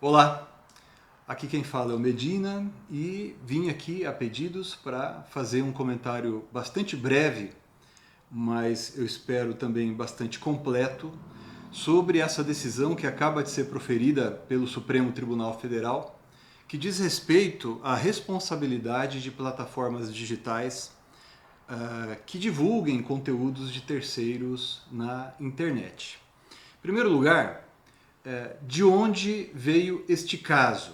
Olá, aqui quem fala é o Medina e vim aqui a pedidos para fazer um comentário bastante breve, mas eu espero também bastante completo, sobre essa decisão que acaba de ser proferida pelo Supremo Tribunal Federal, que diz respeito à responsabilidade de plataformas digitais que divulguem conteúdos de terceiros na internet. Em primeiro lugar, de onde veio este caso?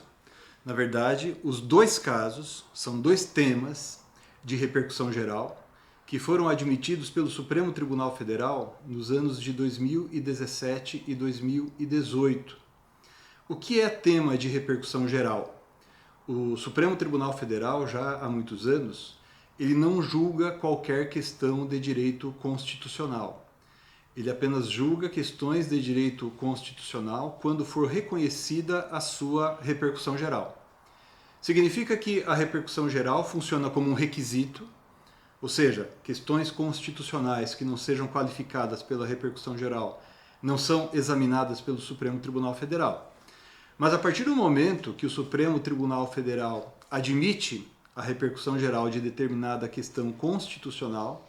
Na verdade, os dois casos são dois temas de repercussão geral que foram admitidos pelo Supremo Tribunal Federal nos anos de 2017 e 2018. O que é tema de repercussão geral? O Supremo Tribunal Federal, já há muitos anos, ele não julga qualquer questão de direito constitucional. Ele apenas julga questões de direito constitucional quando for reconhecida a sua repercussão geral. Significa que a repercussão geral funciona como um requisito, ou seja, questões constitucionais que não sejam qualificadas pela repercussão geral não são examinadas pelo Supremo Tribunal Federal. Mas a partir do momento que o Supremo Tribunal Federal admite a repercussão geral de determinada questão constitucional,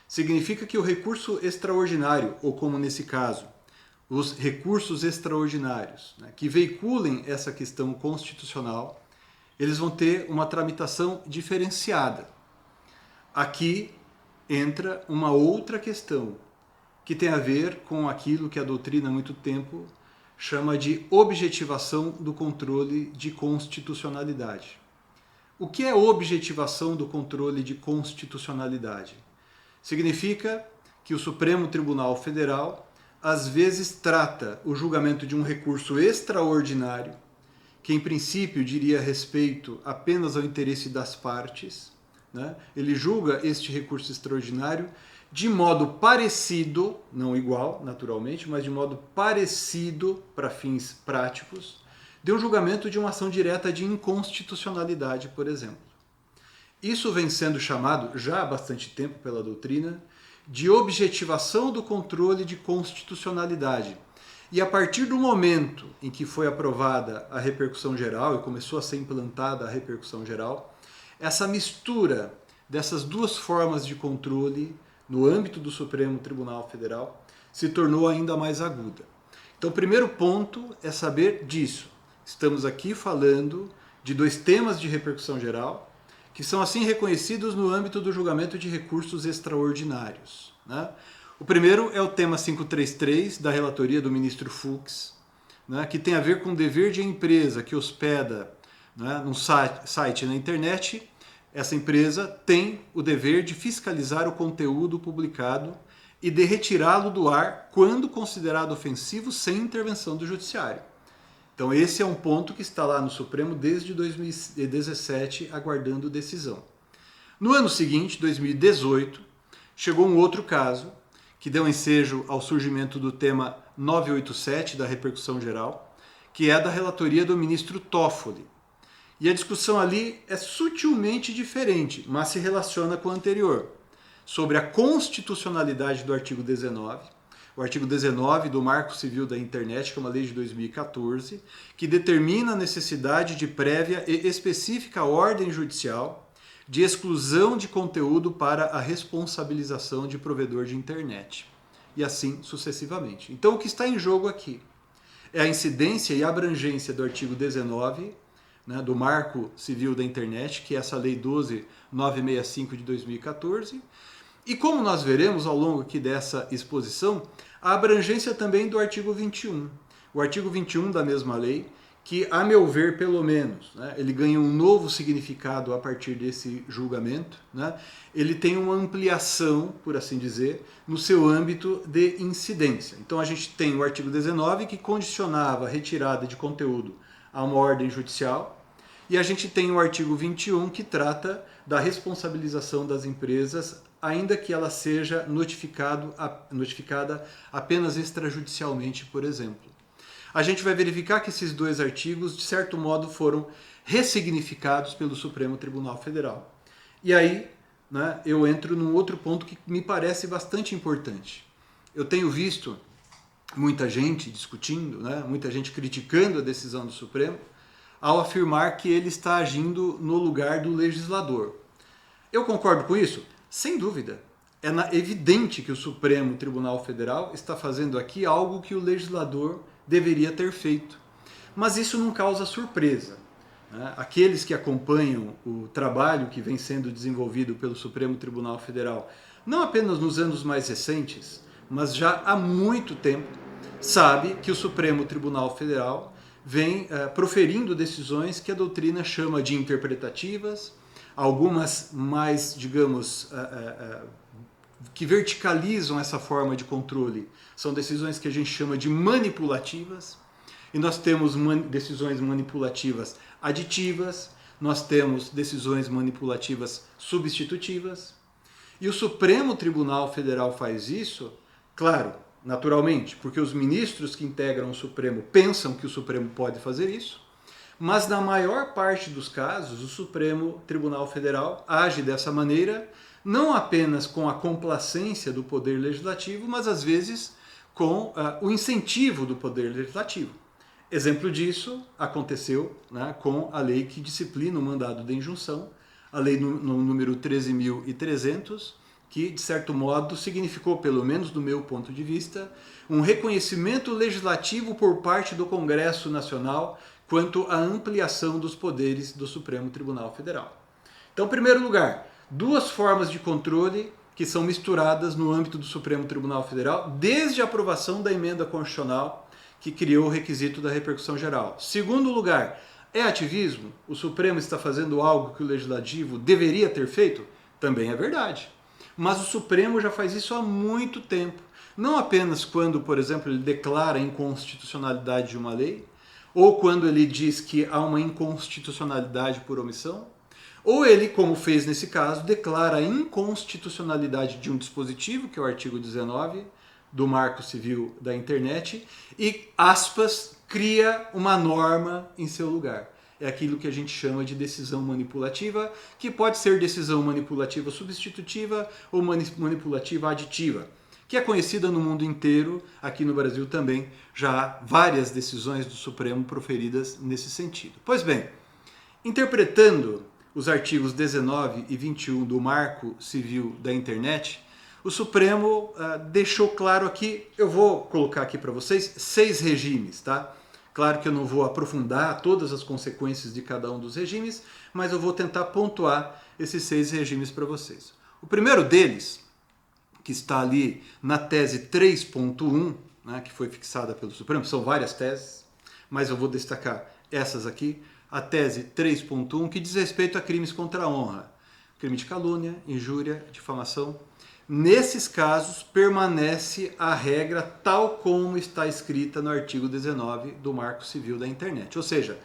significa que o recurso extraordinário, ou como nesse caso, os recursos extraordinários, que veiculem essa questão constitucional, eles vão ter uma tramitação diferenciada. Aqui entra uma outra questão, que tem a ver com aquilo que a doutrina há muito tempo chama de objetivação do controle de constitucionalidade. O que é objetivação do controle de constitucionalidade? Significa que o Supremo Tribunal Federal às vezes trata o julgamento de um recurso extraordinário, que em princípio diria respeito apenas ao interesse das partes, né? Ele julga este recurso extraordinário de modo parecido, não igual, naturalmente, mas de modo parecido para fins práticos, de um julgamento de uma ação direta de inconstitucionalidade, por exemplo. Isso vem sendo chamado, já há bastante tempo pela doutrina, de objetivação do controle de constitucionalidade. E a partir do momento em que foi aprovada a repercussão geral e começou a ser implantada a repercussão geral, essa mistura dessas duas formas de controle no âmbito do Supremo Tribunal Federal se tornou ainda mais aguda. Então, o primeiro ponto é saber disso. Estamos aqui falando de dois temas de repercussão geral, que são assim reconhecidos no âmbito do julgamento de recursos extraordinários. Né? O primeiro é o tema 533 da relatoria do ministro Fux, né, que tem a ver com o dever de empresa que hospeda, né, num site na internet. Essa empresa tem o dever de fiscalizar o conteúdo publicado e de retirá-lo do ar quando considerado ofensivo sem intervenção do judiciário. Então esse é um ponto que está lá no Supremo desde 2017, aguardando decisão. No ano seguinte, 2018, chegou um outro caso, que deu ensejo ao surgimento do tema 987 da repercussão geral, que é da relatoria do ministro Toffoli. E a discussão ali é sutilmente diferente, mas se relaciona com a anterior, sobre a constitucionalidade do artigo 19, o artigo 19 do Marco Civil da Internet, que é uma lei de 2014, que determina a necessidade de prévia e específica ordem judicial de exclusão de conteúdo para a responsabilização de provedor de internet. E assim sucessivamente. Então o que está em jogo aqui é a incidência e abrangência do artigo 19, né, do Marco Civil da Internet, que é essa lei 12.965 de 2014, e como nós veremos ao longo aqui dessa exposição, a abrangência também do artigo 21. O artigo 21 da mesma lei, que, a meu ver, pelo menos, né, ele ganha um novo significado a partir desse julgamento, né, ele tem uma ampliação, por assim dizer, no seu âmbito de incidência. Então a gente tem o artigo 19, que condicionava a retirada de conteúdo a uma ordem judicial, e a gente tem o artigo 21, que trata da responsabilização das empresas, ainda que ela seja notificada apenas extrajudicialmente, por exemplo. A gente vai verificar que esses dois artigos, de certo modo, foram ressignificados pelo Supremo Tribunal Federal. E aí, né, eu entro num outro ponto que me parece bastante importante. Eu tenho visto muita gente discutindo, né? Muita gente criticando a decisão do Supremo, ao afirmar que ele está agindo no lugar do legislador. Eu concordo com isso? Sem dúvida. É evidente que o Supremo Tribunal Federal está fazendo aqui algo que o legislador deveria ter feito. Mas isso não causa surpresa. Aqueles que acompanham o trabalho que vem sendo desenvolvido pelo Supremo Tribunal Federal, não apenas nos anos mais recentes, mas já há muito tempo, sabe que o Supremo Tribunal Federal vem proferindo decisões que a doutrina chama de interpretativas, algumas mais, digamos, que verticalizam essa forma de controle. São decisões que a gente chama de manipulativas, e nós temos decisões manipulativas aditivas, nós temos decisões manipulativas substitutivas, e o Supremo Tribunal Federal faz isso, claro, naturalmente, porque os ministros que integram o Supremo pensam que o Supremo pode fazer isso, mas na maior parte dos casos o Supremo Tribunal Federal age dessa maneira, não apenas com a complacência do Poder Legislativo, mas às vezes com o incentivo do Poder Legislativo. Exemplo disso aconteceu, né, com a lei que disciplina o mandado de injunção, a lei no número 13.300, que, de certo modo, significou, pelo menos do meu ponto de vista, um reconhecimento legislativo por parte do Congresso Nacional quanto à ampliação dos poderes do Supremo Tribunal Federal. Então, em primeiro lugar, duas formas de controle que são misturadas no âmbito do Supremo Tribunal Federal desde a aprovação da emenda constitucional que criou o requisito da repercussão geral. Segundo lugar, é ativismo? O Supremo está fazendo algo que o Legislativo deveria ter feito? Também é verdade. Mas o Supremo já faz isso há muito tempo. Não apenas quando, por exemplo, ele declara a inconstitucionalidade de uma lei, ou quando ele diz que há uma inconstitucionalidade por omissão, ou ele, como fez nesse caso, declara a inconstitucionalidade de um dispositivo, que é o artigo 19 do Marco Civil da Internet, e, aspas, cria uma norma em seu lugar. É aquilo que a gente chama de decisão manipulativa, que pode ser decisão manipulativa substitutiva ou manipulativa aditiva, que é conhecida no mundo inteiro, aqui no Brasil também já há várias decisões do Supremo proferidas nesse sentido. Pois bem, interpretando os artigos 19 e 21 do Marco Civil da Internet, o Supremo deixou claro aqui, eu vou colocar aqui para vocês, 6 regimes, tá? Claro que eu não vou aprofundar todas as consequências de cada um dos regimes, mas eu vou tentar pontuar esses 6 regimes para vocês. O primeiro deles, que está ali na tese 3.1, né, que foi fixada pelo Supremo, são várias teses, mas eu vou destacar essas aqui, a tese 3.1, que diz respeito a crimes contra a honra, crime de calúnia, injúria, difamação. Nesses casos, permanece a regra tal como está escrita no artigo 19 do Marco Civil da Internet. Ou seja,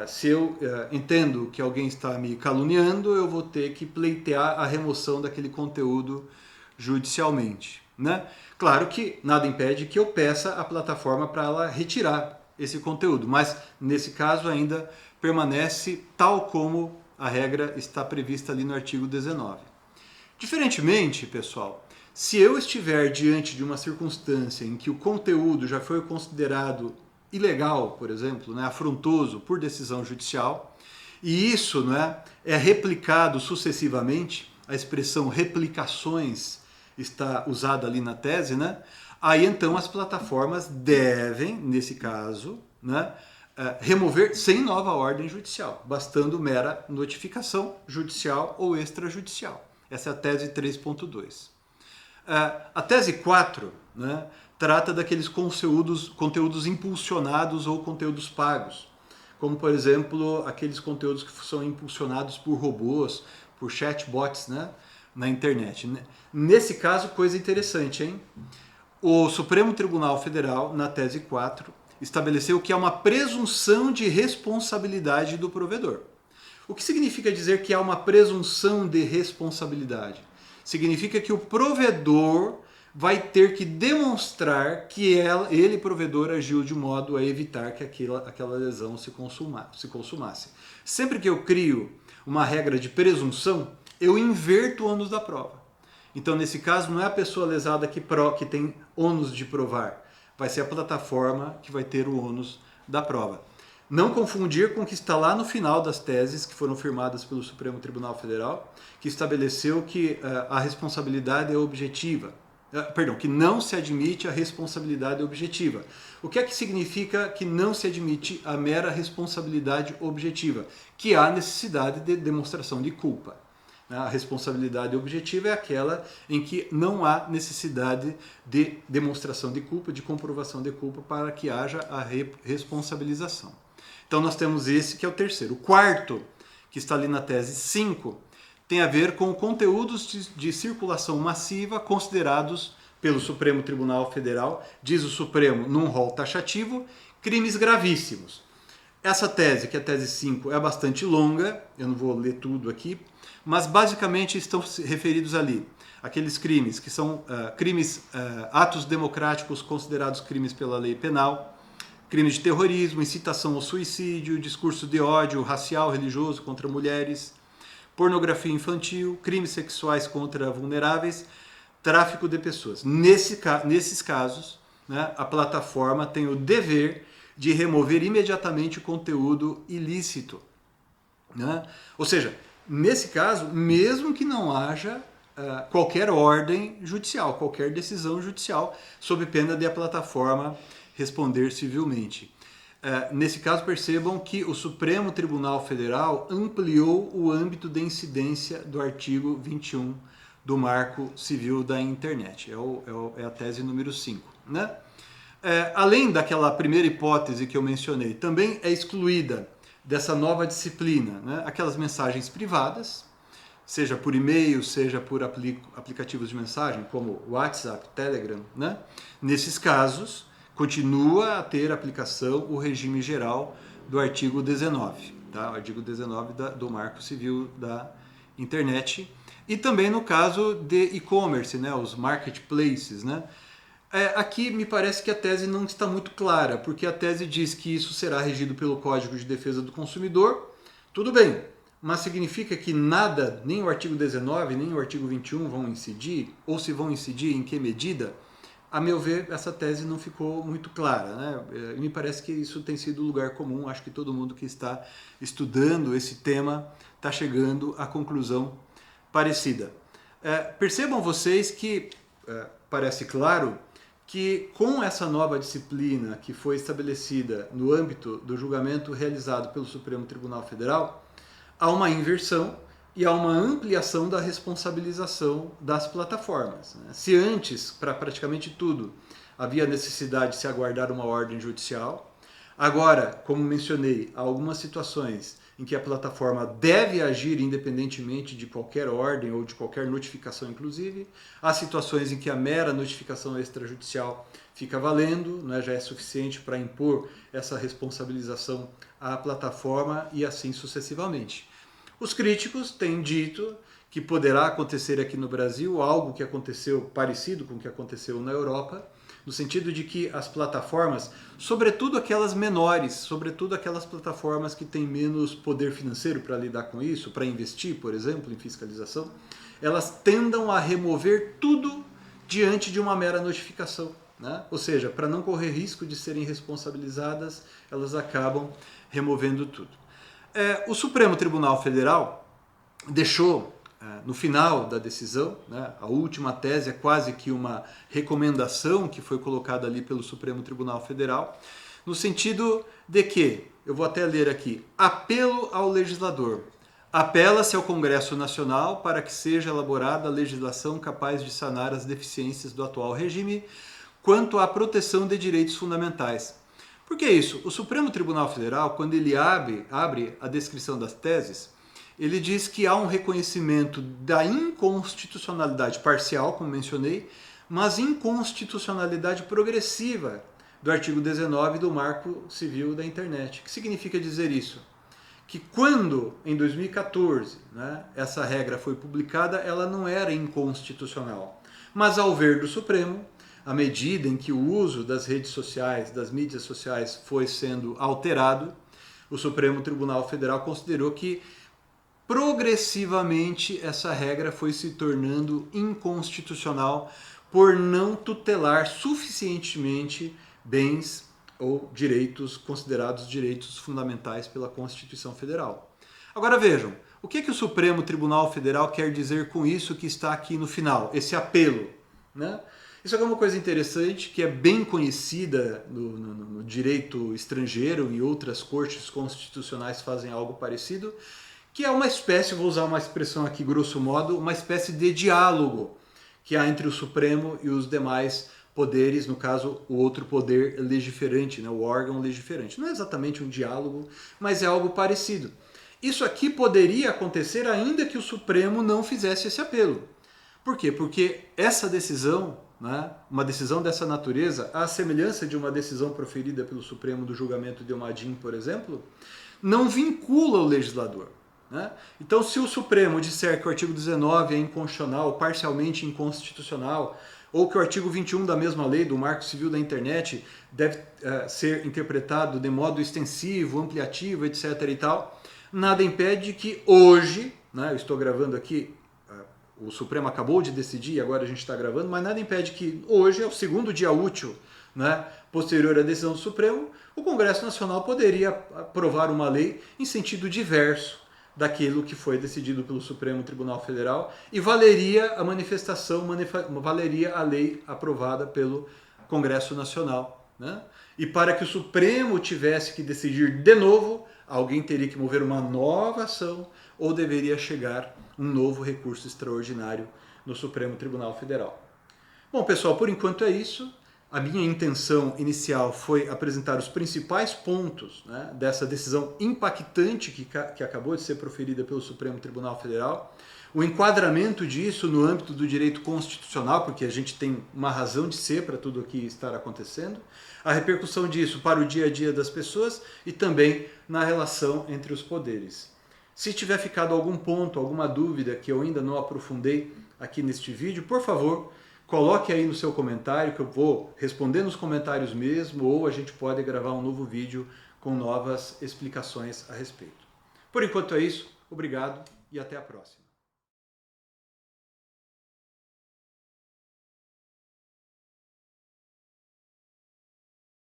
se eu entendo que alguém está me caluniando, eu vou ter que pleitear a remoção daquele conteúdo judicialmente, né? Claro que nada impede que eu peça à plataforma para ela retirar esse conteúdo, mas nesse caso ainda permanece tal como a regra está prevista ali no artigo 19. Diferentemente, pessoal, se eu estiver diante de uma circunstância em que o conteúdo já foi considerado ilegal, por exemplo, né, afrontoso por decisão judicial, e isso, né, é replicado sucessivamente, a expressão replicações está usada ali na tese, né, aí então as plataformas devem, nesse caso, né, remover sem nova ordem judicial, bastando mera notificação judicial ou extrajudicial. Essa é a tese 3.2. A tese 4, né, trata daqueles conteúdos impulsionados ou conteúdos pagos, como, por exemplo, aqueles conteúdos que são impulsionados por robôs, por chatbots, né, na internet. Nesse caso, coisa interessante, hein? O Supremo Tribunal Federal, na tese 4, estabeleceu que há uma presunção de responsabilidade do provedor. O que significa dizer que há uma presunção de responsabilidade? Significa que o provedor vai ter que demonstrar que ele, provedor, agiu de modo a evitar que aquela lesão se consumasse. Sempre que eu crio uma regra de presunção, eu inverto o ônus da prova. Então, nesse caso, não é a pessoa lesada que tem ônus de provar, vai ser a plataforma que vai ter o ônus da prova. Não confundir com o que está lá no final das teses que foram firmadas pelo Supremo Tribunal Federal, que estabeleceu que a responsabilidade é objetiva. Perdão, que não se admite a responsabilidade objetiva. O que é que significa que não se admite a mera responsabilidade objetiva? Que há necessidade de demonstração de culpa. A responsabilidade objetiva é aquela em que não há necessidade de demonstração de culpa, de comprovação de culpa para que haja a responsabilização. Então nós temos esse que é o terceiro. O quarto, que está ali na tese 5, tem a ver com conteúdos de circulação massiva considerados pelo Supremo Tribunal Federal, diz o Supremo num rol taxativo, crimes gravíssimos. Essa tese, que é a tese 5, é bastante longa, eu não vou ler tudo aqui, mas basicamente estão referidos ali aqueles crimes que são atos democráticos considerados crimes pela lei penal, crimes de terrorismo, incitação ao suicídio, discurso de ódio racial, religioso contra mulheres, pornografia infantil, crimes sexuais contra vulneráveis, tráfico de pessoas. Nesses casos, né, a plataforma tem o dever de remover imediatamente o conteúdo ilícito. Né? Ou seja, nesse caso, mesmo que não haja qualquer ordem judicial, qualquer decisão judicial, sob pena de a plataforma responder civilmente. Nesse caso, percebam que o Supremo Tribunal Federal ampliou o âmbito de incidência do artigo 21 do Marco Civil da Internet. É a tese número 5. Né? Além daquela primeira hipótese que eu mencionei, também é excluída dessa nova disciplina, né, aquelas mensagens privadas, seja por e-mail, seja por aplicativos de mensagem, como WhatsApp, Telegram. Né? Nesses casos, continua a ter aplicação o regime geral do artigo 19, tá? O artigo 19 do Marco Civil da Internet. E também no caso de e-commerce, né, os marketplaces. Né? Aqui me parece que a tese não está muito clara, porque a tese diz que isso será regido pelo Código de Defesa do Consumidor. Tudo bem, mas significa que nada, nem o artigo 19, nem o artigo 21 vão incidir? Ou se vão incidir, em que medida? A meu ver, essa tese não ficou muito clara. Né? Me parece que isso tem sido lugar comum. Acho que todo mundo que está estudando esse tema está chegando à conclusão parecida. Percebam vocês que parece claro que com essa nova disciplina que foi estabelecida no âmbito do julgamento realizado pelo Supremo Tribunal Federal, há uma inversão e há uma ampliação da responsabilização das plataformas. Né? Se antes, para praticamente tudo, havia necessidade de se aguardar uma ordem judicial, agora, como mencionei, há algumas situações em que a plataforma deve agir independentemente de qualquer ordem ou de qualquer notificação, inclusive. Há situações em que a mera notificação extrajudicial fica valendo, né, já é suficiente para impor essa responsabilização à plataforma e assim sucessivamente. Os críticos têm dito que poderá acontecer aqui no Brasil algo que aconteceu parecido com o que aconteceu na Europa, no sentido de que as plataformas, sobretudo aquelas menores, sobretudo aquelas plataformas que têm menos poder financeiro para lidar com isso, para investir, por exemplo, em fiscalização, elas tendam a remover tudo diante de uma mera notificação. Né? Ou seja, para não correr risco de serem responsabilizadas, elas acabam removendo tudo. O Supremo Tribunal Federal deixou, no final da decisão, né, a última tese é quase que uma recomendação que foi colocada ali pelo Supremo Tribunal Federal, no sentido de que, eu vou até ler aqui, apelo ao legislador. Apela-se ao Congresso Nacional para que seja elaborada a legislação capaz de sanar as deficiências do atual regime quanto à proteção de direitos fundamentais. Por que isso? O Supremo Tribunal Federal, quando ele abre a descrição das teses, ele diz que há um reconhecimento da inconstitucionalidade parcial, como mencionei, mas inconstitucionalidade progressiva do artigo 19 do Marco Civil da Internet. O que significa dizer isso? Que quando, em 2014, né, essa regra foi publicada, ela não era inconstitucional. Mas ao ver do Supremo, à medida em que o uso das redes sociais, das mídias sociais foi sendo alterado, o Supremo Tribunal Federal considerou que progressivamente essa regra foi se tornando inconstitucional por não tutelar suficientemente bens ou direitos considerados direitos fundamentais pela Constituição Federal. Agora vejam, o que o Supremo Tribunal Federal quer dizer com isso que está aqui no final, esse apelo, né? Isso é uma coisa interessante que é bem conhecida no direito estrangeiro e outras cortes constitucionais fazem algo parecido, que é uma espécie, vou usar uma expressão aqui grosso modo, uma espécie de diálogo que há entre o Supremo e os demais poderes, no caso o outro poder legiferante, né, o órgão legiferante. Não é exatamente um diálogo, mas é algo parecido. Isso aqui poderia acontecer ainda que o Supremo não fizesse esse apelo. Por quê? Porque essa decisão, né, uma decisão dessa natureza, à semelhança de uma decisão proferida pelo Supremo do julgamento de Elmadin, por exemplo, não vincula o legislador. Né? Então, se o Supremo disser que o artigo 19 é inconstitucional, parcialmente inconstitucional, ou que o artigo 21 da mesma lei, do Marco Civil da Internet, deve ser interpretado de modo extensivo, ampliativo, etc. e tal, nada impede que hoje, né, eu estou gravando aqui, o Supremo acabou de decidir, agora a gente está gravando, mas nada impede que hoje, é o segundo dia útil, né, posterior à decisão do Supremo, o Congresso Nacional poderia aprovar uma lei em sentido diverso daquilo que foi decidido pelo Supremo Tribunal Federal e valeria a manifestação, valeria a lei aprovada pelo Congresso Nacional. Né? E para que o Supremo tivesse que decidir de novo, alguém teria que mover uma nova ação ou deveria chegar um novo recurso extraordinário no Supremo Tribunal Federal. Bom, pessoal, por enquanto é isso. A minha intenção inicial foi apresentar os principais pontos, né, dessa decisão impactante que acabou de ser proferida pelo Supremo Tribunal Federal, o enquadramento disso no âmbito do direito constitucional, porque a gente tem uma razão de ser para tudo o que está acontecendo, a repercussão disso para o dia a dia das pessoas e também na relação entre os poderes. Se tiver ficado algum ponto, alguma dúvida que eu ainda não aprofundei aqui neste vídeo, por favor, coloque aí no seu comentário que eu vou responder nos comentários mesmo, ou a gente pode gravar um novo vídeo com novas explicações a respeito. Por enquanto é isso, obrigado e até a próxima.